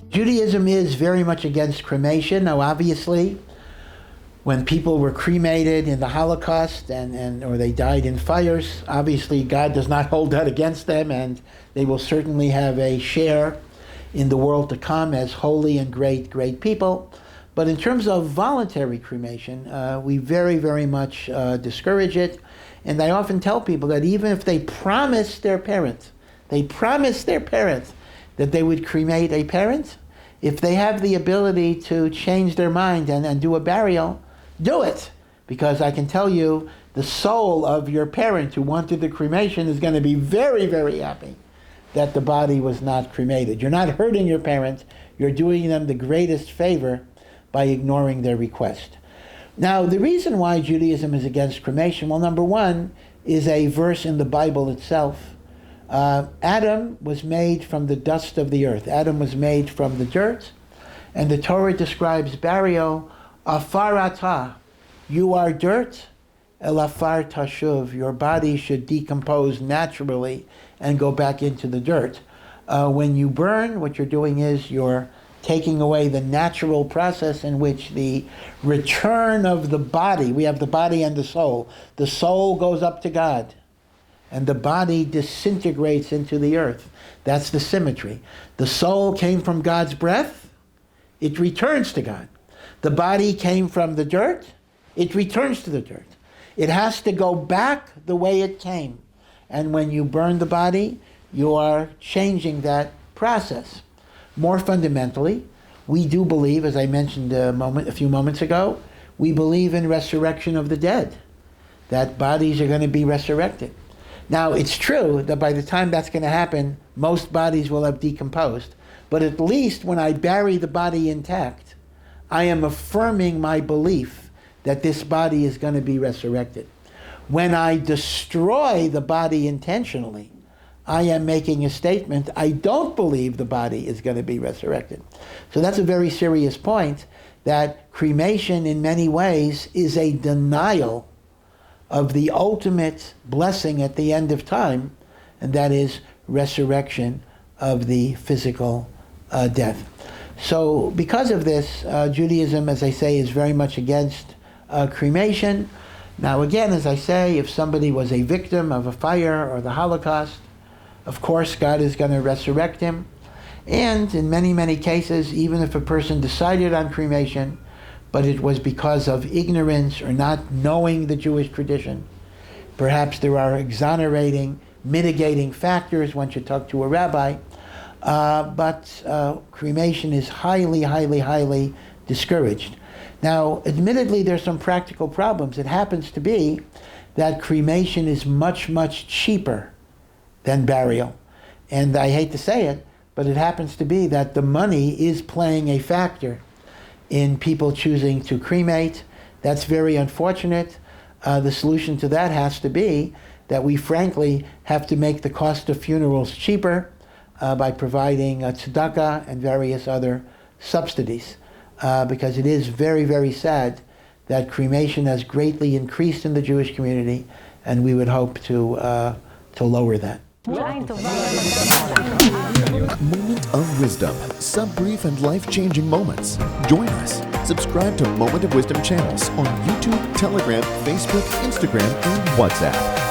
Judaism is very much against cremation. Now, obviously, when people were cremated in the Holocaust or they died in fires, obviously God does not hold that against them, and they will certainly have a share in the world to come as holy and great, great people. But in terms of voluntary cremation, we very, very much discourage it. And I often tell people that even if they promise their parents that they would cremate a parent, if they have the ability to change their mind and do a burial, do it. Because I can tell you, the soul of your parent who wanted the cremation is going to be very, very happy that the body was not cremated. You're not hurting your parents, you're doing them the greatest favor by ignoring their request. Now, the reason why Judaism is against cremation, well, number one, is a verse in the Bible itself. Adam was made from the dust of the earth. Adam was made from the dirt. And the Torah describes burial, afar atah, you are dirt, el afar tashuv, your body should decompose naturally and go back into the dirt. When you burn, what you're doing is you're taking away the natural process in which the return of the body, we have the body and the soul. The soul goes up to God, and the body disintegrates into the earth. That's the symmetry. The soul came from God's breath, it returns to God. The body came from the dirt, it returns to the dirt. It has to go back the way it came. And when you burn the body, you are changing that process. More fundamentally, we do believe, as I mentioned a few moments ago, we believe in resurrection of the dead, that bodies are going to be resurrected. Now, it's true that by the time that's going to happen, most bodies will have decomposed, but at least when I bury the body intact, I am affirming my belief that this body is going to be resurrected. When I destroy the body intentionally, I am making a statement, I don't believe the body is going to be resurrected. So that's a very serious point, that cremation in many ways is a denial of the ultimate blessing at the end of time, and that is resurrection of the physical death. So because of this, Judaism, as I say, is very much against cremation. Now again, as I say, if somebody was a victim of a fire or the Holocaust, of course God is going to resurrect him. And in many, many cases, even if a person decided on cremation, but it was because of ignorance or not knowing the Jewish tradition, perhaps there are exonerating, mitigating factors, one should talk to a rabbi, but cremation is highly, highly, highly discouraged. Now, admittedly, there's some practical problems. It happens to be that cremation is much, much cheaper than burial. And I hate to say it, but it happens to be that the money is playing a factor in people choosing to cremate. That's very unfortunate. The solution to that has to be that we frankly have to make the cost of funerals cheaper by providing tzedakah and various other subsidies. Because it is very, very sad that cremation has greatly increased in the Jewish community, and we would hope to lower that. Moment of Wisdom. Sub-brief and life-changing moments. Join us. Subscribe to Moment of Wisdom channels on YouTube, Telegram, Facebook, Instagram, and WhatsApp.